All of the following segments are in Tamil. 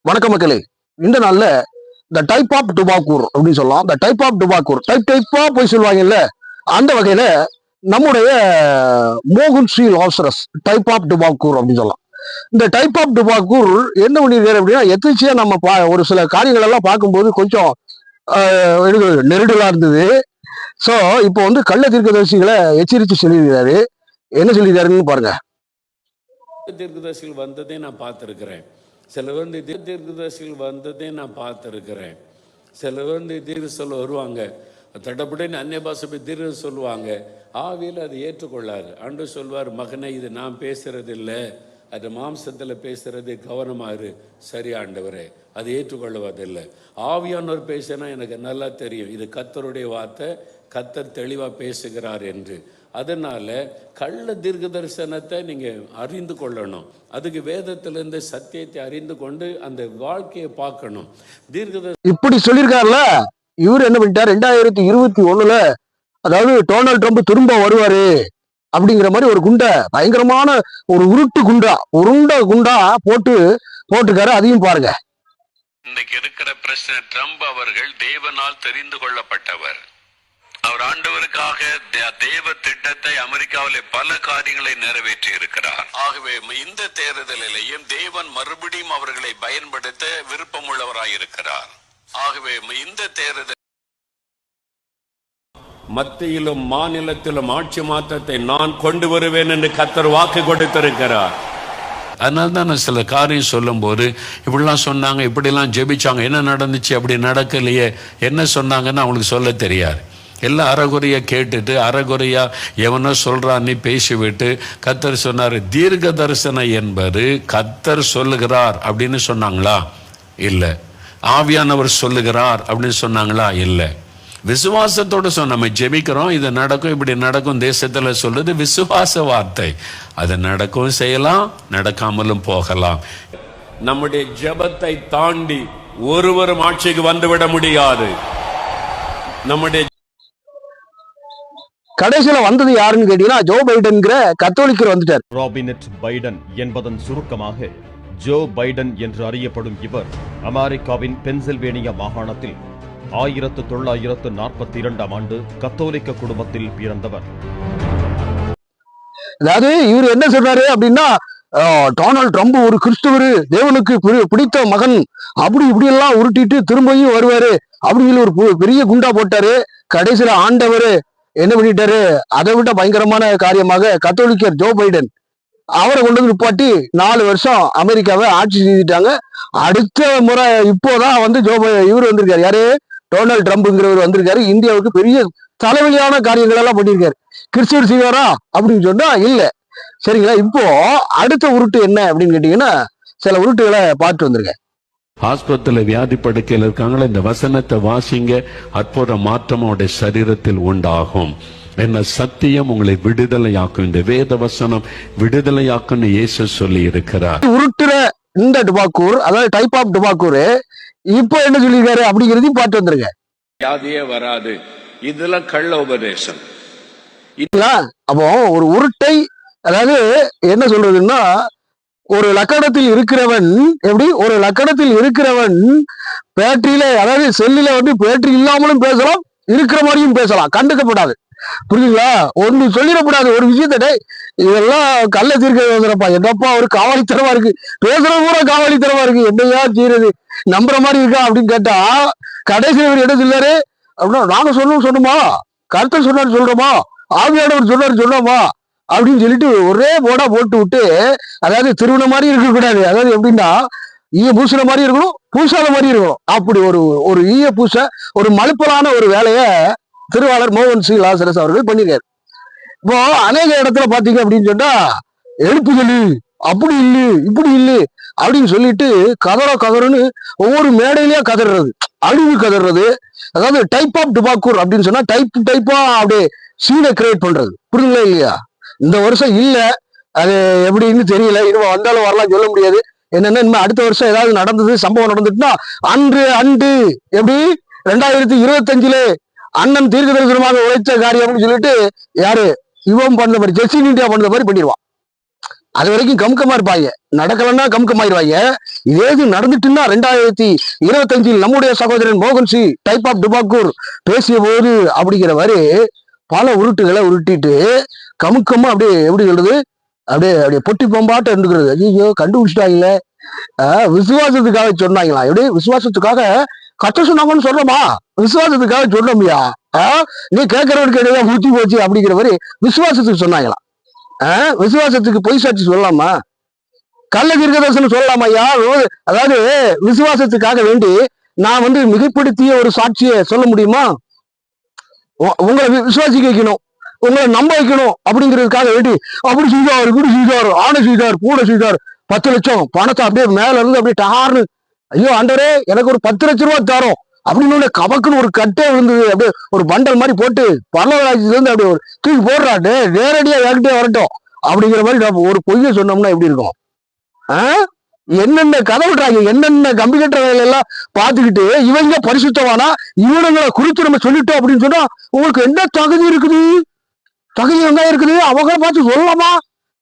வணக்க மக்களே. இந்த நாள்ல இந்த டைப் ஆஃப் டுபாக்கூர் அப்படின்னு சொல்லலாம். இந்த டைப் ஆஃப் டுபாக்கூர் டைப்பா போய் சொல்லுவாங்கல்ல, அந்த வகையில நம்முடைய மோகன் ஸ்ரீ லாசரஸ் டைப் ஆஃப் டுபாக்கூர் அப்படின்னு சொல்லலாம். இந்த டைப் ஆஃப் டுபாக்கூர் என்ன பண்ணிருக்காரு அப்படின்னா, எத்திரிச்சியா நம்ம ஒரு சில காரியங்கள் எல்லாம் பார்க்கும்போது கொஞ்சம் நெருடலா இருந்தது. சோ இப்போ வந்து கள்ள தீர்க்கதரிசிகளை எச்சரித்து சொல்லியிருக்காரு. என்ன சொல்லியிருக்காருன்னு பாருங்க. தீர்க்கதரிசிகள் வந்ததே நான் பார்த்துருக்கிறேன். சிலர் வந்து தீர்க்கதரிசிகள் வந்ததே நான் பார்த்துருக்கிறேன். சிலர் வந்து தீர்க்க சொல்ல வருவாங்க, தடப்படின்னு அந்நிய பாஷை போய் தீர்க்க சொல்லுவாங்க. ஆவியில் அதை ஏற்றுக்கொள்ளாரு. அன்று சொல்வார், மகனை இது நான் பேசுறது இல்லை, அது மாம்சத்தில் பேசுறது, கவனமாறு. சரி ஆண்டவரே, அதை ஏற்றுக்கொள்வதில்லை. ஆவியானவர் பேசினா எனக்கு நல்லா தெரியும், இது கர்த்தருடைய வார்த்தை, கர்த்தர் தெளிவாக பேசுகிறார் என்று. அதனால கள்ள தீர்க்க தரிசனத்தை நீங்க அறிந்து கொள்ளணும். அதுக்கு வேதத்திலிருந்து சத்தியத்தை அறிந்து கொண்டு அந்த வாழ்க்கையை பார்க்கணும். இப்படி சொல்லியிருக்காருல, இவர் என்ன பண்ணிட்டார், 2021 அதாவது டொனால்ட் ட்ரம்ப் திரும்ப வருவாரு அப்படிங்கிற மாதிரி ஒரு குண்டை, பயங்கரமான ஒரு உருண்ட குண்டா போட்டுருக்காரு. அதையும் பாருங்க. இன்னைக்கு இருக்கிற பிரசிடன்ட் ட்ரம்ப் அவர்கள் தேவனால் தெரிந்து கொள்ளப்பட்டவர். அவர் ஆண்டவருக்காக தேவ திட்டத்தை அமெரிக்காவிலே பல காரியங்களை நிறைவேற்றி இருக்கிறார். ஆகவே இந்த தேர்தலிலேயும் தேவன் மறுபடியும் அவர்களை பயன்படுத்த விருப்பம் உள்ளவராயிருக்கிறார். ஆகவே இந்த தேர்தல் மத்தியிலும் மாநிலத்திலும் ஆட்சி மாற்றத்தை நான் கொண்டு வருவேன் என்று கர்த்தர் வாக்கு கொடுத்திருக்கிறார். அதனால தான் நான் சில காரியம் சொல்லும் போது, இப்படிலாம் சொன்னாங்க, இப்படிலாம் ஜெபிச்சாங்க, என்ன நடந்துச்சு, அப்படி நடக்கலையே, என்ன சொன்னாங்கன்னு அவங்களுக்கு சொல்ல தெரியாது. எல்லாம் அறகுறையா கேட்டுட்டு அறகுறையா எவனோ சொல்றான்னு பேசிவிட்டு, கர்த்தர் சொன்னார் தீர்க்க தரிசனம் என்பது கர்த்தர் சொல்லுகிறார் அப்படின்னு சொன்னாங்களா? இல்லை. ஆவியானவர் சொல்லுகிறார் அப்படின்னு சொன்னாங்களா? இல்லை. விசுவாசத்தோட நம்ம ஜெபிக்கிறோம், இது நடக்கும், இப்படி நடக்கும் தேசத்துல சொல்றது விசுவாச வார்த்தை. அது நடக்கும் செய்யலாம், நடக்காமலும் போகலாம். நம்முடைய ஜெபத்தை தாண்டி ஒருவரும் ஆட்சிக்கு வந்துவிட முடியாது. நம்முடைய கடைசியில வந்தது யாருன்னு கேட்டீங்கன்னா, ஜோ பைடன்கிற கத்தோலிக்கர் வந்துட்டார். ராபினட் பைடன் என்பதன் சுருக்கமாக ஜோ பைடன் என்று அறியப்படும் இவர் அமெரிக்காவின் பென்சில்வேனியா மாகாணத்தில் 1942 ஆண்டு கத்தோலிக்க குடும்பத்தில் பிறந்தவர். அதாவது இவர் என்ன சொல்றாரு அப்படின்னா, டொனால்ட் ட்ரம்ப் ஒரு கிறிஸ்துவர், தேவனுக்கு பிடித்த மகன், அப்படி இப்படி எல்லாம் உருட்டிட்டு திரும்பியும் வருவாரு அப்படின்னு ஒரு பெரிய குண்டா போட்டாரு. கடைசியில ஆண்டவர் என்ன பண்ணிட்டாரு, அதை விட பயங்கரமான காரியமாக கத்தோலிக்கர் ஜோ பைடன் அவரை கொண்டு வந்து நிப்பாட்டி 4 வருஷம் அமெரிக்காவை ஆட்சி செய்துட்டாங்க. அடுத்த முறை இப்போதான் வந்து இவர் வந்திருக்காரு. யாரு? டொனால்ட் ட்ரம்ப்ங்கிறவர் வந்திருக்காரு. இந்தியாவுக்கு பெரிய தலைவலியான காரியங்கள் எல்லாம் பண்ணியிருக்காரு. கிறிஸ்துவர் செய்வாரா அப்படின்னு சொன்னா இல்ல. சரிங்களா? இப்போ அடுத்த உருட்டு என்ன அப்படின்னு கேட்டீங்கன்னா, சில உருட்டுகளை பார்த்து வந்திருக்கேன். ஆஸ்பத்திரியில் வியாதி படுக்கையில் இருக்காங்களா, இந்த வசனத்தை வாசிங்க, அற்புத மாற்றம் அவருடைய சரீரத்தில் உண்டாகும். என்ன சத்தியம் உங்களை விடுதலையாக்கும். இந்த வேத வசனம் விடுதலையாக்கும் இயேசு சொல்லி இருக்கிறார். உருட்டுற இந்த டுபாக்கூர், அதாவது டைப் ஆஃப் டுபாக்கூர், இப்போ என்ன சொல்லியிருக்காரு அப்படிங்கிறதையும் பார்த்து வந்துருங்க. வியாதியே வராது, இதுல கள்ள உபதேசம். அப்போ ஒரு உருட்டை, அதாவது என்ன சொல்றதுன்னா, ஒரு லக்கணத்தில் இருக்கிறவன் எப்படி, ஒரு லக்கணத்தில் இருக்கிறவன் பேட்டரியில, அதாவது செல்லில வந்து பேட்டரி இல்லாமலும் பேசலாம், இருக்கிற மாதிரியும் பேசலாம், கண்டுக்கப்படாது. புரியுதுங்களா? ஒண்ணு சொல்லிடக்கூடாது ஒரு விஷயத்த, இதெல்லாம் கள்ள தீர்க்க என்னப்பா ஒரு காவலித்தனமா இருக்கு, பேசுறது கூட காவலித்தனமா இருக்கு, என்னையா செய்யறது, நம்புற மாதிரி இருக்கா அப்படின்னு கேட்டா, கடைசியில் இவர் என்ன சொல்லாரு அப்படின்னா, நாங்க சொன்னோமா, கர்த்தர் சொன்னாரு சொல்றோமா, ஆவியானவர் சொன்னாரு சொன்னோமா அப்படின்னு சொல்லிட்டு ஒரே போடா போட்டு விட்டு, அதாவது திருமண மாதிரி இருக்கக்கூடாது, அதாவது எப்படின்னா ஈய பூசுற மாதிரி இருக்கணும், பூசாத மாதிரி இருக்கணும். அப்படி ஒரு ஈய பூச ஒரு மலுப்பலான ஒரு வேலைய திருவாளர் மோகன் ஸ்ரீ லாசரஸ் அவர்கள் பண்ணிருக்காரு. இப்போ அநேக இடத்துல பாத்தீங்க அப்படின்னு சொன்னா, எழுப்பு சொல்லு, அப்படி இல்லு இப்படி இல்லு அப்படின்னு சொல்லிட்டு கதறன்னு ஒவ்வொரு மேடையிலயா கதறது, அழிவு கதறது. அதாவது டைப் ஆஃப் டுபாக்கூர் அப்படின்னு சொன்னா டைப்பா அப்படியே சீனை கிரியேட் பண்றது. புரியுதுங்களா இல்லையா? இந்த வருஷம் இல்ல, அது எப்படின்னு தெரியல, இனிமே வந்தாலும் வரலாம், சொல்ல முடியாது. என்னன்னா இனிமே அடுத்த வருஷம் ஏதாவது நடந்தது, சம்பவம் நடந்துட்டுனா அன்று எப்படி 2025 அண்ணன் தீர்க்க தரிசனமாக உழைச்ச காரியம்னு சொல்லிட்டு யாரு இவன் பண்ண மாதிரி, ஜெஸ்டின் இந்தியா பண்ண மாதிரி பண்ணிடுவான். அது வரைக்கும் கமுக்கமா இருப்பாங்க, நடக்கலன்னா கமுக்கமாயிருவாங்க. இதே இது நடந்துட்டுன்னா 2025 நம்முடைய சகோதரன் மோகன்சி டைப் ஆஃப் டுபாக்கூர் பேசிய போது அப்படிங்கிற மாதிரி பல உருட்டுகளை உருட்டிட்டு கமுக்கமா அப்படியே எப்படி சொல்றது, அப்படியே அப்படியே பொட்டி பம்பாட்ட இருந்துக்கிறது. ஐயோ கண்டுபிடிச்சிட்டாங்களே, விசுவாசத்துக்காக சொன்னாங்களா? எப்படி விசுவாசத்துக்காக கத்த சொன்னாங்கன்னு சொல்றோமா? விசுவாசத்துக்காக சொல்றோம்யா. நீ கேட்கறவனுக்கு என்னதான் ஊத்தி போச்சு அப்படிங்கிற மாதிரி விசுவாசத்துக்கு சொன்னாங்களா? விசுவாசத்துக்கு பொய் சாட்சி சொல்லலாமா? கள்ள தீர்க்கதரிசனம் சொல்லலாமா ஐயா? அதாவது விசுவாசத்துக்காக வேண்டி நான் வந்து மிகைப்படுத்திய ஒரு சாட்சியை சொல்ல முடியுமா? உங்களை விசுவாசிக்க வைக்கணும், உங்களை நம்ப வைக்கணும் அப்படிங்கிறதுக்காக வேண்டி அப்படி செய்தார், இப்படி செய்தார், ஆணை செய்தார், கூட செய்தார், 10 லட்சம் பணத்தை அப்படியே மேல இருந்து அப்படியே டார்னு, ஐயோ ஆண்டரே எனக்கு ஒரு 10 லட்சம் ரூபாய் தரோம் அப்படின்னு கவக்குன்னு ஒரு கட்டே விழுந்தது. அப்படியே ஒரு பண்டல் மாதிரி போட்டு பரலராஜ்யத்துல இருந்து அப்படியே ஒரு தூக்கி போடுறாட்டு நேரடியா என்கிட்டே வரட்டும் அப்படிங்கிற மாதிரி நம்ம ஒரு பொய்யை சொன்னோம்னா எப்படி இருக்கும்? என்னென்ன கதை விடுறாங்க, என்னென்ன கம்பிக்கட்டுற வேலையெல்லாம் பார்த்துக்கிட்டு இவங்க பரிசுத்தவானா இவனுங்களை குறித்து நம்ம சொல்லிட்டோம் அப்படின்னு சொன்னா உங்களுக்கு என்ன தகுதி இருக்குது? தகுதி வெங்காயம் இருக்குது, அவங்கள பார்த்து சொல்லலாமா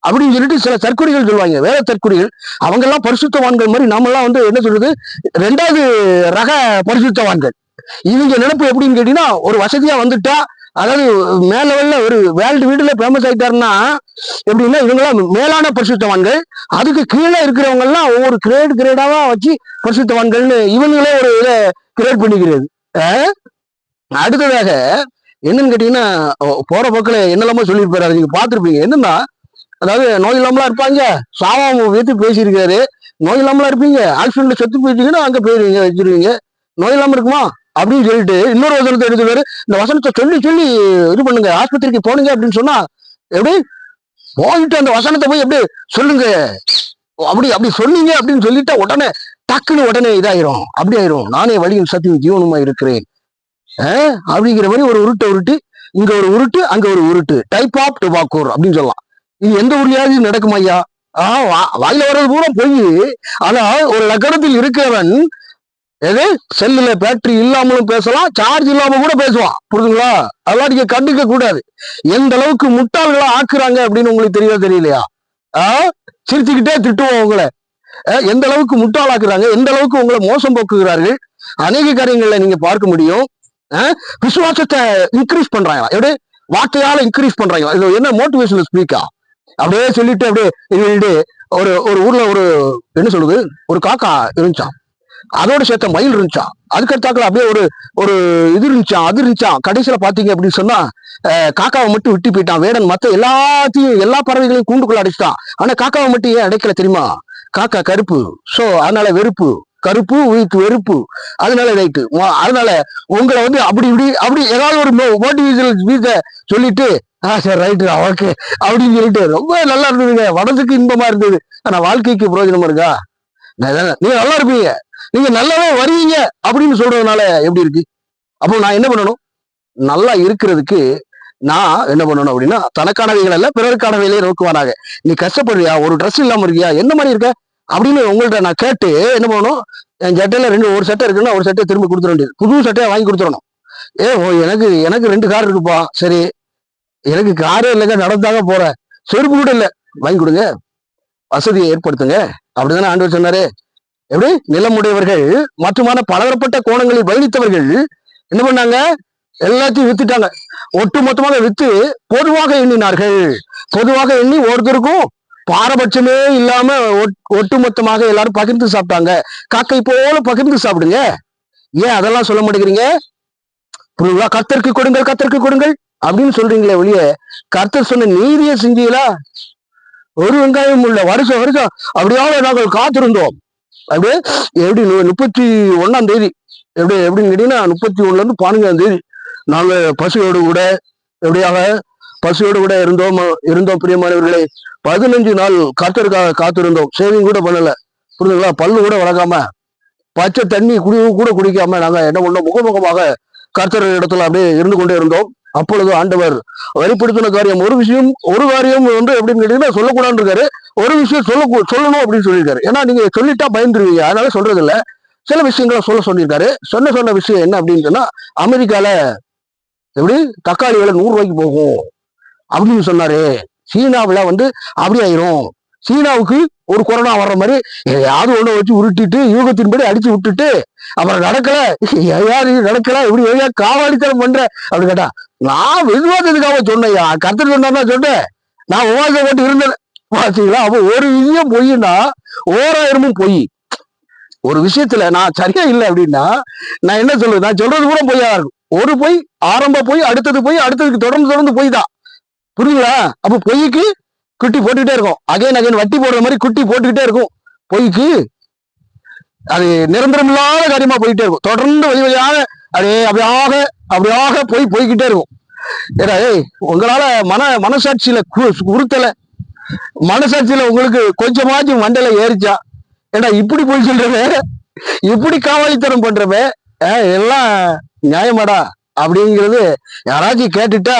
அப்படின்னு சொல்லிட்டு சில தற்கொலைகள் சொல்லுவாங்க, வேற தற்கொலைகள். அவங்க எல்லாம் பரிசுத்தவான்கள் மாதிரி நம்மெல்லாம் வந்து என்ன சொல்றது, 2வது ரக பரிசுத்தவான்கள். இவங்க நினைப்பு எப்படின்னு கேட்டீங்கன்னா, ஒரு வசதியா வந்துட்டா, அதாவது மேல லெவல்ல ஒரு வேர்ல்டு வீடுல ஃபேமஸ் ஆயிட்டாருன்னா எப்படின்னா இவங்கெல்லாம் மேலான பரிசுத்தவான்கள். அதுக்கு கீழே இருக்கிறவங்க எல்லாம் ஒவ்வொரு கிரேடாவா வச்சு பரிசுத்தவான்கள்னு இவங்களே ஒரு இதை கிரியேட் பண்ணிக்கிறது. அடுத்ததாக என்னன்னு கேட்டீங்கன்னா, போற போக்கில் என்னெல்லாமோ சொல்லியிருப்பாரு, அதை நீங்க பார்த்துருப்பீங்க. என்னன்னா, அதாவது நோய் இல்லாமலாம் இருப்பாங்க, சாவாம வைத்து பேசியிருக்காரு. நோய் இல்லாமலாம் இருப்பீங்க, ஆக்சிடென்ட்ல செத்து போயிட்டீங்கன்னா அங்க போயிருவீங்க, வச்சிருவீங்க. நோய் இல்லாம இருக்குமா அப்படின்னு சொல்லிட்டு இன்னொரு வசனத்தை எடுத்துக்காரு. இந்த வசனத்தை சொல்லி சொல்லி இது பண்ணுங்க, ஆஸ்பத்திரிக்கு போனீங்க அப்படின்னு சொன்னா எப்படி போயிட்டு அந்த வசனத்தை போய் எப்படி சொல்லுங்க, அப்படி அப்படி சொன்னீங்க அப்படின்னு சொல்லிட்டா உடனே டக்குன்னு உடனே இதாயிரும், அப்படி ஆயிரும். நானே வழியும் சத்தியும் ஜீவனுமா இருக்கிறேன் அப்படிங்கிற மாதிரி ஒரு உருட்டை உருட்டு, இங்க ஒரு உருட்டு அங்க ஒரு உருட்டு, டைப் ஆஃப் டுபாக்கூர் அப்படின்னு சொல்லலாம். இது எந்த ஊர்லயாவது நடக்கும் ஐயா? வாயில வர்றது பூரா போய், ஆனா ஒரு லக்கணத்தில் இருக்கிறவன் எது செல்லுல பேட்டரி இல்லாமலும் பேசலாம், சார்ஜ் இல்லாம கூட பேசுவான். புரியுதுங்களா? அதெல்லாம் நீங்க கண்டுக்க கூடாது. எந்த அளவுக்கு முட்டாள்களா ஆக்குறாங்க அப்படின்னு உங்களுக்கு தெரியலையா? சிரிச்சுக்கிட்டே திட்டுவோம் உங்களை. எந்த அளவுக்கு முட்டாளாக்குறாங்க, எந்த அளவுக்கு உங்களை மோசம் போக்குகிறார்கள் அநேக காரியங்கள்ல நீங்க பார்க்க முடியும். விசுவாசத்தை இன்க்ரீஸ் பண்றாங்க, எப்படி வார்த்தையால இன்க்ரீஸ் பண்றாங்க. இது என்ன மோட்டிவேஷனல் ஸ்பீக்கா? அப்படியே சொல்லிட்டு அப்படியே ஒரு ஒரு ஊர்ல ஒரு என்ன சொல்லுது, ஒரு காக்கா இருந்துச்சான், அதோட சேர்த்த மயில் இருந்துச்சான், அதுக்கடுத்தாக்குல அப்படியே ஒரு ஒரு இது இருந்துச்சான், அது இருந்துச்சான். கடைசியில பாத்தீங்க அப்படின்னு சொன்னா காக்காவை மட்டும் விட்டு போயிட்டான் வேடன். மத்த எல்லாத்தையும் எல்லா பறவைகளையும் கூண்டுக்குள்ள அடைச்சிட்டான். ஆனா காக்காவை மட்டும் ஏன் அடைக்கல தெரியுமா? காக்கா கருப்பு, சோ அதனால வெறுப்பு, கருப்பு உயிர்த்து வெறுப்பு, அதனால ரைட்டு. அதனால உங்களை வந்து அப்படி இப்படி அப்படி ஏதாவது ஒரு மோட்டிவேஷனல் ஸ்பீச்சை சொல்லிட்டு சரி ரைட்டு ஓகே அப்படின்னு சொல்லிட்டு ரொம்ப நல்லா இருந்ததுங்க, மனதுக்கு இன்பமா இருந்தது. ஆனா வாழ்க்கைக்கு பிரயோஜனமா இருக்கா? நீங்க நல்லா இருப்பீங்க, நீங்க நல்லாவே வருவீங்க அப்படின்னு சொல்றதுனால எப்படி இருக்கு? அப்போ நான் என்ன பண்ணணும்? நல்லா இருக்கிறதுக்கு நான் என்ன பண்ணணும் அப்படின்னா, தனக்கானவைகள் அல்ல பிறருக்கானவையிலே நோக்குவானாங்க. நீ கஷ்டப்படுறியா, ஒரு ட்ரெஸ் இல்லாம இருக்கியா, என்ன மாதிரி இருக்க அப்படின்னு உங்கள்ட்ட நான் கேட்டு என்ன பண்ணணும், என் சட்டையில ஒரு சட்டை இருக்குன்னா ஒரு சட்டையை திரும்ப கொடுத்துட வேண்டியது, புது சட்டையை வாங்கி கொடுத்துடணும். எனக்கு எனக்கு 2 கார் இருக்குப்பா, சரி எனக்கு காரே இல்லைங்க, நடந்தாங்க போறேன், செருப்பு கூட இல்லை, வாங்கி கொடுங்க, வசதியை ஏற்படுத்துங்க. அப்படிதானே ஆண்டவர் சொன்னாரு. எப்படி நிலமுடையவர்கள் மற்றுமான பலதரப்பட்ட கோணங்களில் பயணித்தவர்கள் என்ன பண்ணாங்க, எல்லாத்தையும் வித்துட்டாங்க. ஒட்டு மொத்தமாக வித்து பொதுவாக எண்ணினார்கள். பொதுவாக எண்ணி ஒருத்தருக்கும் பாரபட்சமே இல்லாம ஒட்டுமொத்தமாக எல்லாரும் பகிர்ந்து சாப்பிட்டாங்க. காக்கை போல பகிர்ந்து சாப்பிடுங்க. ஏன் அதெல்லாம் சொல்ல மாட்டேங்கிறீங்க? புரியுங்களா? கர்த்தருக்கு கொடுங்கள், கர்த்தருக்கு கொடுங்கள் அப்படின்னு சொல்றீங்களே ஒழிய கர்த்தர் சொன்ன நீதியை செஞ்சீங்களா? ஒரு வெங்காயம் உள்ள வருஷம் வருஷம் அப்படியாவது நாங்கள் காத்திருந்தோம். அப்படியே எப்படி 31ஆம் தேதி எப்படின்னு கேட்டீங்கன்னா 31ல இருந்து 15ஆம் தேதி நாங்க பசியோடு கூட எப்படியாக பசியோடு கூட இருந்தோம் பிரியமானவர்களே. 15 நாள் கர்த்தருக்காக காத்திருந்தோம். சேவிங் கூட பண்ணல, புரியுதுங்களா? பல்லு கூட வளர்க்காம, பச்சை தண்ணி கூட குடிக்காம நாங்க என்ன பண்ணோம், முகமுகமாக கர்த்தர் இடத்துல அப்படியே இருந்து கொண்டே இருந்தோம். அப்பொழுது ஆண்டவர் வெளிப்படுத்தின காரியம் ஒரு காரியம் வந்து எப்படின்னு கேட்டீங்கன்னா சொல்லக்கூடாதுன்னு இருக்காரு, ஒரு விஷயம் சொல்லணும் அப்படின்னு சொல்லியிருக்காரு. ஏன்னா நீங்க சொல்லிட்டா பயந்துருவீங்க, அதனால சொல்றது இல்ல. சில விஷயங்களை சொல்லியிருக்காரு. சொன்ன விஷயம் என்ன அப்படின்னு சொன்னா, அமெரிக்கால எப்படி தக்காளி விலை 100 ரூபாய்க்கு போகும் அப்படின்னு சொன்னாரு. சீனாவில வந்து அப்படி ஆயிரும், சீனாவுக்கு ஒரு கொரோனா வர்ற மாதிரி எதையாவது ஒண்ணு வச்சு உருட்டிட்டு யூகத்தின்படி அடிச்சு விட்டுட்டு அப்புறம் நடக்கல, யாரு நடக்கல, இப்படி எதையா காவாடித்தனம் பண்ற அப்படின்னு கேட்டா, நான் விசுவாசத்துக்காக சொன்னையா, கர்த்தர் சொன்னா சொன்னேன், நான் உபவாசம் போட்டு இருந்தேன். பாத்தீங்களா? அப்ப ஒரு விஷயம் பொய்னா 1000 பொய். ஒரு விஷயத்துல நான் சரியா இல்லை அப்படின்னா நான் என்ன சொல்றது, நான் சொல்றது கூட பொய்யா இருக்கும். ஒரு பொய், ஆரம்ப பொய், அடுத்தது பொய், அடுத்ததுக்கு தொடர்ந்து பொய் தான். புரியுங்களா? அப்ப பொய்க்கு குட்டி போட்டுக்கிட்டே இருக்கும். அகைன் வட்டி போடுற மாதிரி குட்டி போட்டுக்கிட்டே இருக்கும். பொய்க்கு அது நிரந்தரம் இல்லாத காரியமா போயிட்டே இருக்கும். தொடர்ந்து வழியாக அப்படியாக போய்கிட்டே இருக்கும். ஏடா உங்களால மனசாட்சியில உறுத்தல, மனசாட்சியில உங்களுக்கு கொஞ்சமாச்சும் மண்டையில ஏறிச்சா, ஏடா இப்படி போய் சொல்றவே, இப்படி காவாலித்தனம் பண்றவே எல்லாம் நியாயமாடா அப்படிங்கிறது யாராச்சும் கேட்டுட்டா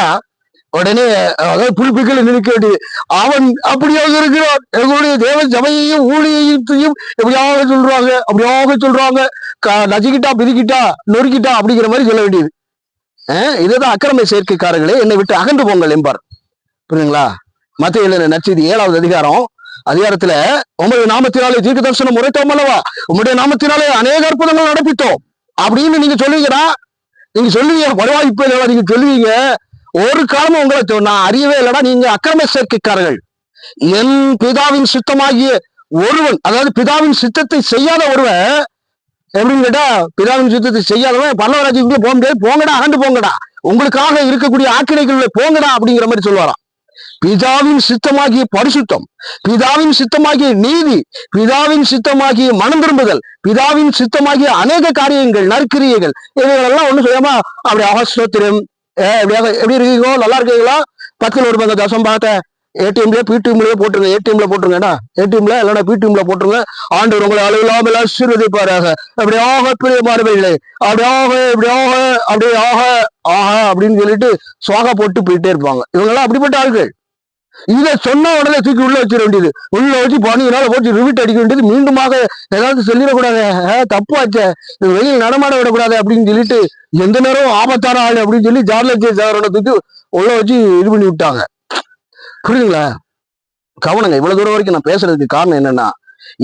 உடனே அதாவது புல்பிக்கல நினைக்க வேண்டியது. அவன் அப்படியாக இருக்கிறான், எங்களுடைய தேவ சபையையும் ஊழியத்தையும் எப்படியாக சொல்றாங்க, நசுக்கிட்டா பிதிக்கிட்டா நொறுக்கிட்டா அப்படிங்கிற மாதிரி சொல்ல வேண்டியது. இதுதான் அக்கிரம சேர்க்கைக்காரர்களே, என்னை விட்டு அகன்று போங்கள் என்பார். புரியுதுங்களா? மத்திய எழுதின நற்செய்தி 7வது அதிகாரத்துல 9 நாமத்தினாலே தீர்க்க தரிசனம் உரைத்தோம் அல்லவா, உங்களுடைய நாமத்தினாலே அநேக அற்புதங்கள் நடப்பித்தோம் அப்படின்னு நீங்க சொல்லுவீங்கடா. நீங்க சொல்லுவீங்க, பரவாயில்லை இல்லையா, நீங்க சொல்லுவீங்க. ஒரு காலமும் உங்களை நான் அறியவே இல்லடா, நீங்க அக்கிரம சேர்க்கைக்காரர்கள். என் பிதாவின் சித்தமாகிய ஒருவன், அதாவது பிதாவின் சித்தத்தை செய்யாத ஒருவன் எப்படின்னு கேட்டா, பிதாவின் சித்தத்தை செய்யாதவன் பல்லவராஜ்யத்துக்குள்ள போக முடியாது, போங்கடா அகண்டு போங்கடா, உங்களுக்காக இருக்கக்கூடிய ஆக்கினைக்குள்ள போங்கடா அப்படிங்கிற மாதிரி சொல்லுவாராம். பிதாவின் சித்தமாகிய பரிசுத்தம், பிதாவின் சித்தமாகிய நீதி, பிதாவின் சித்தமாகிய மனம் திரும்புதல், பிதாவின் சித்தமாகிய அநேக காரியங்கள், நற்கிரியைகள், இவைகளெல்லாம் ஒண்ணு செய்யாம அப்படி அவசரம் எப்படி இருக்கீங்களோ, நல்லா இருக்கீங்களா, 10ல் 1 பங்கு தசம் பார்த்த ஏடிஎம்ல பிடிஎம்ல போட்டுருங்க, ஏடிஎம்ல போட்டுருங்கடா, ஏடிஎம்ல இல்லைன்னா பிடிஎம்ல போட்டுருங்க. ஆண்டவர் உங்களை அளவில்லாமல் ஆசீர்வதிப்பாராக. அப்படியாக பிரியமானவர்களே, அப்படியாக அப்படின்னு சொல்லிட்டு சுவாகா போட்டு போயிட்டே இருப்பாங்க. இவங்கெல்லாம் அப்படிப்பட்ட ஆட்கள். இதை சொன்ன உடனே தூக்கி உள்ள வச்சிட வேண்டியது, உள்ள வச்சு பணியினால போட்டு ரிவிட் அடிக்க வேண்டியது, மீண்டுமாக ஏதாவது சொல்லிடக்கூடாது, தப்பு ஆச்சே, வெளியில் நடமாட விடக்கூடாது அப்படின்னு சொல்லிட்டு எந்த நேரம் ஆபத்தான ஆள் அப்படின்னு சொல்லி ஜார்லட்சிய சாரோட தூக்கி உள்ள வச்சு இது பண்ணி விட்டாங்க. புரியுதுங்களா? கவனங்க. இவ்வளவு தூரம் வரைக்கும் நான் பேசுறதுக்கு காரணம் என்னன்னா,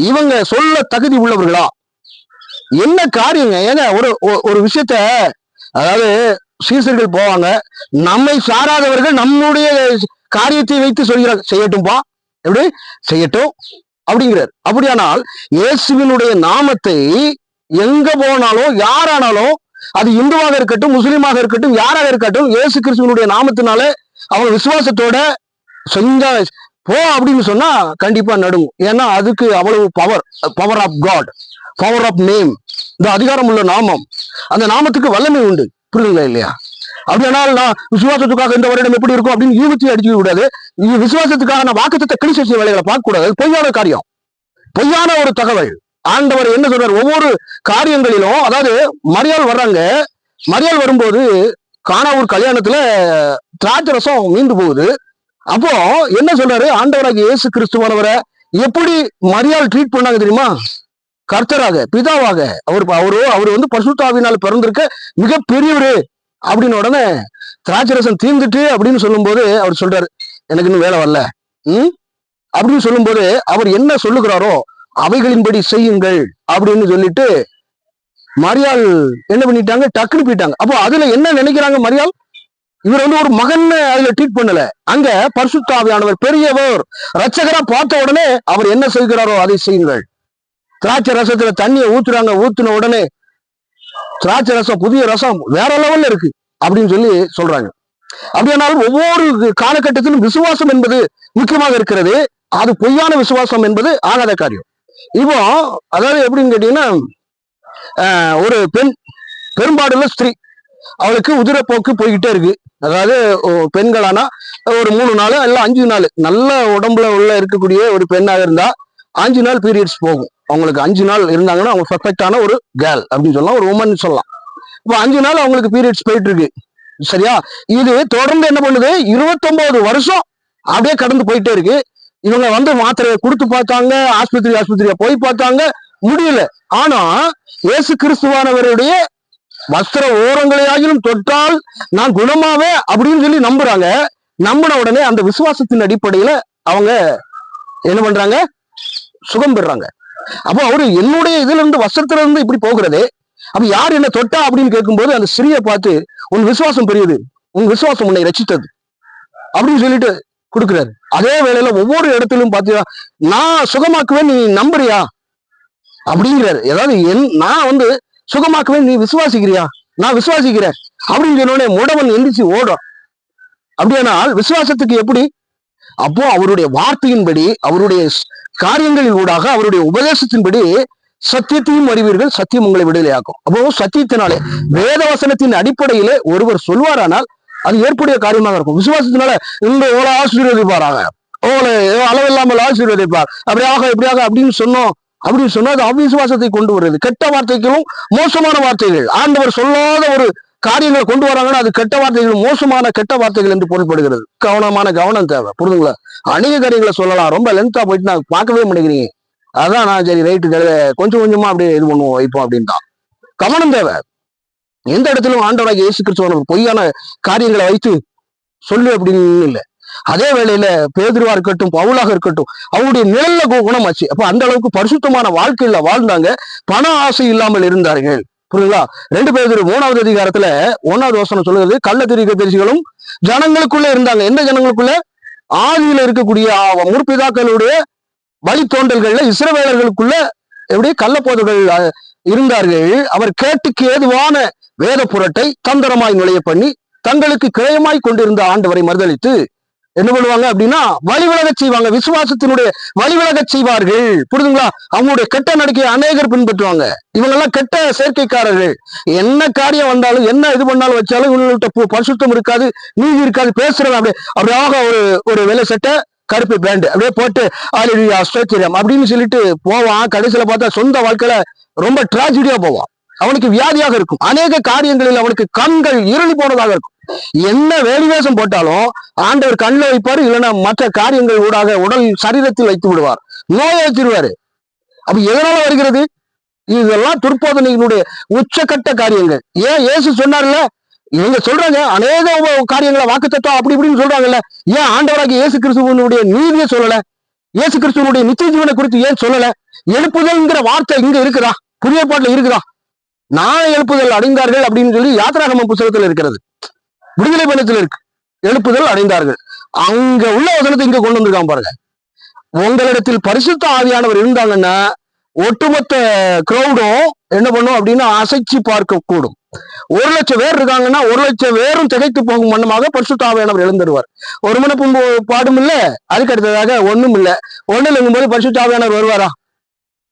இவங்க சொல்ல தகுதி உள்ளவர்களா? என்ன காரியங்க? ஏங்க ஒரு விஷயத்த, அதாவது சீசர்கள் போவாங்க, நம்மை சாராதவர்கள் நம்முடைய காரியத்தை வைத்து சொல்கிறார், செய்யட்டும்பா, எப்படி செய்யட்டும் அப்படிங்கிறார். அப்படியானால் இயேசுவினுடைய நாமத்தை எங்க போனாலும் யாரானாலும், அது இந்துவாக இருக்கட்டும், முஸ்லீமாக இருக்கட்டும், யாராக இருக்கட்டும், இயேசு கிறிஸ்துவனுடைய நாமத்தினால அவங்க விசுவாசத்தோட செஞ்சா போ அப்படின்னு சொன்னா கண்டிப்பா நடுங்கும். ஏன்னா அதுக்கு அவ்வளவு power of God, power of name, இந்த அதிகாரம் உள்ள நாமம், அந்த நாமத்துக்கு வல்லமை உண்டு. புரியுதுங்களா இல்லையா? அப்படியானால் நான் விசுவாசத்துக்காக இந்த வருடம் எப்படி இருக்கும் அப்படின்னு யூகத்தை அடிக்க கூடாது. விசுவாசத்துக்காக நான் வாக்குத்தத்தை கிழிச்ச வேலைகளை பார்க்க கூடாது. பொய்யான காரியம், பொய்யான ஒரு தகவல். ஆண்டவர் என்ன சொல்றாரு, ஒவ்வொரு காரியங்களிலும், அதாவது மரியாள் வர்றாங்க, மரியாள் வரும்போது கானாவூர் கல்யாணத்துல திராட்சை ரசம் மீண்டு போகுது. அப்போ என்ன சொல்றாரு, ஆண்டவராகிய இயேசு கிறிஸ்துவானவரை எப்படி மரியாள் ட்ரீட் பண்ணாங்க தெரியுமா? கர்த்தராக, பிதாவாக. அவரு வந்து பரிசுத்த ஆவியினால் பிறந்திருக்க மிக பெரியவரு அப்படின்னு. உடனே திராட்சை ரசம் தீர்ந்துட்டு அப்படின்னு சொல்லும் போது அவர் சொல்றாரு, எனக்கு இன்னும் வேலை வரல அப்படின்னு சொல்லும் போது அவர் என்ன சொல்லுகிறாரோ அவைகளின்படி செய்யுங்கள் அப்படின்னு சொல்லிட்டு மரியாள் என்ன பண்ணிட்டாங்க, டக்குனு போயிட்டாங்க. அப்போ அதுல என்ன நினைக்கிறாங்க, மரியாள் இவர் வந்து ஒரு மகன் அதுல ட்ரீட் பண்ணல. அங்க பரிசுத்த ஆவியானவர் பெரியவர் ரட்சகரா பார்த்த உடனே அவர் என்ன செய்கிறாரோ அதை செய்யுங்கள். திராட்சை ரசத்துல தண்ணியை ஊத்துறாங்க, ஊத்துன உடனே திராட்சை ரசம், புதிய ரசம் வேற லெவல்ல இருக்கு அப்படின்னு சொல்லி சொல்றாங்க. அப்படியானாலும் ஒவ்வொரு காலகட்டத்திலும் விசுவாசம் என்பது முக்கியமாக இருக்கிறது. அது பொய்யான விசுவாசம் என்பது ஆகாத காரியம். இப்போ அதாவது எப்படின்னு கேட்டீங்கன்னா, ஒரு பெண், பெரும்பாடுள்ள ஸ்திரீ, அவளுக்கு உதிரப்போக்கு போய்கிட்டே இருக்கு. அதாவது பெண்களானா ஒரு 3 நாள் இல்ல 5 நாள் நல்ல உடம்புல உள்ள இருக்கக்கூடிய ஒரு பெண்ணாக இருந்தா 5 நாள் பீரியட்ஸ் போகும். அவங்களுக்கு 5 நாள் இருந்தாங்கன்னா அவங்க பர்ஃபெக்டான ஒரு கேர்ள் அப்படின்னு சொல்லலாம், ஒரு உமன் சொல்லலாம். இப்போ 5 நாள் அவங்களுக்கு பீரியட்ஸ் போயிட்டு இருக்கு, சரியா? இது தொடர்ந்து என்ன பண்ணுது, 29 வருஷம் அப்படியே கடந்து போயிட்டே இருக்கு. இவங்க வந்து மாத்திரையை கொடுத்து பார்த்தாங்க, ஆஸ்பத்திரியா போய் பார்த்தாங்க, முடியல. ஆனா இயேசு கிறிஸ்துவானவருடைய வஸ்திர ஓரங்களையாகிலும் தொட்டால் நான் குணமாவே அப்படின்னு சொல்லி நம்புறாங்க. நம்பின உடனே அந்த விசுவாசத்தின் அடிப்படையில அவங்க என்ன பண்றாங்க? சுகம் பெறாங்க. அப்போ அவரு என்னுடைய இதுல இருந்து வஸ்திரத்துல இருந்து இப்படி போகிறதே, அப்ப யார் என்ன தொட்டா அப்படின்னு கேட்கும்போது அந்த ஸ்திரியை பார்த்து, உன் விசுவாசம் பெரியது, உன் விசுவாசம் உன்னை ரட்சித்தது அப்படின்னு சொல்லிட்டு கொடுக்கிறாரு. அதே வேளையில ஒவ்வொரு இடத்திலும் பாத்தீங்கன்னா, நான் சுகமாக்குவேன், நீ நம்புறியா அப்படிங்கிறாரு. ஏதாவது நான் சுகமாக்குவேன், நீ விசுவாசிக்கிறியா? நான் விசுவாசிக்கிறேன் அப்படின்னு சொன்னோடனே முடவன் எந்திரிச்சு ஓடும். அப்படியானால் விசுவாசத்துக்கு எப்படி? அப்போ அவருடைய வார்த்தையின்படி, அவருடைய காரியங்களின் ஊடாக, அவருடைய உபதேசத்தின்படி சத்தியத்தையும் அறிவீர்கள், சத்தியம் உங்களை விடுதலையாக்கும். அப்போ சத்தியத்தினாலே, வேத வசனத்தின் அடிப்படையிலே ஒருவர் சொல்வாரானால் அது ஏற்புடைய காரியமாக இருக்கும். விசுவாசத்தினால இந்த ஓலை ஆசீர்வதிப்பாராங்க, ஓலை அளவில்லாமல் ஆசீர்வதிப்பார், அப்படியாக இப்படியாக அப்படின்னு சொன்னோம் அது அவிசுவாசத்தை கொண்டு வருது. கெட்ட வார்த்தைகளும் மோசமான வார்த்தைகள், ஆண்டவர் சொல்லாத ஒரு காரியங்களை கொண்டு வராங்கன்னா அது கெட்ட வார்த்தைகள், மோசமான கெட்ட வார்த்தைகள் என்று பொருள்படுகிறது. கவனம் தேவை. புரிதுங்களா? அநேக காரியங்களை சொல்லலாம், ரொம்ப லென்த்தா போயிட்டு நான் பார்க்கவே மாட்டேங்கிறீங்க. அதான் நான் சரி ரைட்டு கொஞ்சம் கொஞ்சமா அப்படியே இது பண்ணுவோம் வைப்போம் அப்படின்னு தான். கவனம் தேவை. எந்த இடத்திலும் ஆண்டவராகிய இயேசு கிறிஸ்துவ பொய்யான காரியங்களை வைத்து சொல்லு அப்படின்னு இல்லை. அதே வேளையில பேதுருவா இருக்கட்டும், பவுலாக இருக்கட்டும், அவருடைய நிழல்ல குணமாச்சு. அப்ப அந்த அளவுக்கு பரிசுத்தமான வாழ்க்கையில வாழ்ந்தாங்க, பண ஆசை இல்லாமல் இருந்தார்கள். புரியுங்களா? 2 பேதுரு 3வது அதிகாரத்துல 1வது வசனம் சொல்லுகிறது, கள்ள தீர்க்கதரிசிகளும் ஜனங்களுக்குள்ள இருந்தாங்க. எந்த ஜனங்களுக்குள்ள? ஆதியில இருக்கக்கூடிய முற்பிதாக்களுடைய வழித்தோன்றல்கள்ல இஸ்ரவேலர்களுக்குள்ள எப்படி கள்ளப்போதர்கள் இருந்தார்கள். அவர் கேட்டுக்கு ஏதுவான வேத புரட்டை தந்திரமாய் நுழைய பண்ணி தங்களுக்கு கிரயமாய் கொண்டிருந்த ஆண்டவரை மறுதளித்து என்ன பண்ணுவாங்க அப்படின்னா வழிவிலகச் செய்வாங்க. விசுவாசத்தினுடைய வழிவிலகச் செய்வார்கள். புரியுதுங்களா? அவங்களுடைய கெட்ட நடக்கையை அநேகர் பின்பற்றுவாங்க. இவங்க எல்லாம் கெட்ட சேர்க்கைக்காரர்கள். என்ன காரியம் வந்தாலும், என்ன இது பண்ணாலும் வச்சாலும் இவங்கள்ட்ட பரிசுத்தம் இருக்காது, நீதி இருக்காது. பேசுறவங்க அப்படியாக ஒரு வெள்ளை சட்டை, கருப்பு பேண்ட் அப்படியே போட்டு ஆஸ்திரேலியம் அப்படின்னு சொல்லிட்டு போவான். கடைசியில பார்த்தா சொந்த வாழ்க்கையில ரொம்ப டிராஜடியா போவான். அவனுக்கு வியாதியாக இருக்கும். அநேக காரியங்களில் அவனுக்கு கண்கள் இருளி போனதாக இருக்கும். என்ன வேலிவேஷம் போட்டாலும் ஆண்டவர் கண்ணில் வைப்பாரு, இல்லைன்னா மற்ற காரியங்கள் ஊடாக உடல் சரீரத்தில் வைத்து விடுவார், நோயை வச்சிருவாரு. அப்ப எதனால வருகிறது? இதெல்லாம் துர்போதனையினுடைய உச்சக்கட்ட காரியங்கள். ஏன் இயேசு சொன்னார்ல, இவங்க சொல்றாங்க அநேக காரியங்களை வாக்குத்தத்தம் அப்படி இப்படின்னு சொல்றாங்கல்ல, ஏன் ஆண்டவராகிய இயேசு கிறிஸ்துவனுடைய நீதியை சொல்லல? இயேசு கிறிஸ்துவனுடைய நித்திய ஜீவனை குறித்து ஏன் சொல்லல? எழுப்புதல்ங்கிற வார்த்தை இங்க இருக்குதா? புதிய பாட்டுல இருக்குதா? நான் எழுப்புதல் அடைந்தார்கள் அப்படின்னு சொல்லி யாத்திராகம புத்தகத்தில் இருக்கிறது, விடுதலை பயணத்தில் இருக்கு, எழுப்புதல் அடைந்தார்கள். அங்க உள்ள வசனத்தை இங்க கொண்டு வந்திருக்கான் பாருங்க. உங்களிடத்தில் பரிசுத்த ஆவியானவர் இருந்தாங்கன்னா ஒட்டுமொத்த கிரௌடும் என்ன பண்ணும் அப்படின்னா அசைச்சு பார்க்க கூடும். 1,00,000 பேர் இருக்காங்கன்னா 1,00,000 பேரும் திகைத்து போகும் வண்ணமாக பரிசுத்த ஆவியானவர் எழுந்துருவார். ஒரு மணப்பும் பாடும் இல்ல, அதுக்கு அடுத்ததாக ஒண்ணும் இல்ல. ஒண்ணு இல்லைங்கும் போது பரிசுத்த ஆவியானவர் வருவாரா?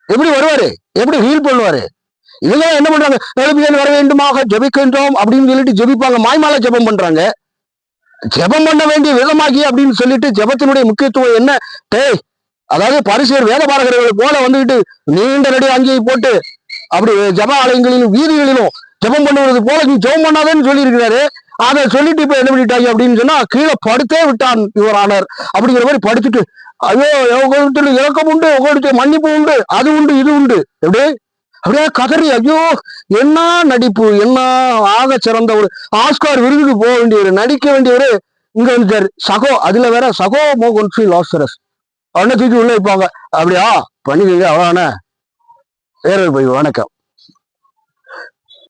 எப்படி வருவாரு? எப்படி ஹீல் பண்ணுவாரு? இவங்க என்ன பண்றாங்க? எழுப்புதல் வர வேண்டுமாக ஜெபிக்கின்றோம் அப்படின்னு சொல்லிட்டு ஜெபிப்பாங்க, மாய்மால ஜெபம் பண்றாங்க. ஜெபம் பண்ண வேண்டிய விதமாகி அப்படின்னு சொல்லிட்டு ஜெபத்தினுடைய முக்கியத்துவம் என்ன? அதாவது பரிசேயர் வேத பாரகர்கள் போல வந்துகிட்டு நீண்ட நடி அங்கேயை போட்டு அப்படி ஜப ஆலயங்களிலும் வீதிகளிலும் ஜெபம் பண்ணுவது போல நீ ஜெபம் பண்ணாதேன்னு சொல்லி இருக்கிறாரு. அதை சொல்லிட்டு இப்ப என்ன பண்ணிட்டாங்க அப்படின்னு சொன்னா, கீழே படுத்தே விட்டான் யுவர் ஆனர் அப்படிங்கிற மாதிரி படுத்துட்டு, ஐயோ இறக்கம் உண்டு, உங்களுடைய மன்னிப்பு உண்டு, அது உண்டு, இது உண்டு, அப்படியே கதறி, ஐயோ என்ன நடிப்பு, என்ன ஆக சிறந்த ஒரு ஆஸ்கார் விருதுக்கு போக வேண்டியவர், நடிக்க வேண்டியவர் இங்க வந்துட்டாரு. சகோ, அதுல வேற சகோ மோகன் ஸ்ரீ லாஸ்டரஸ் அவனை தூக்கி உள்ள வைப்பாங்க. அப்படியா பண்ணிக்கங்க, அவ்வளோதானே. வேற போய் வணக்கம்.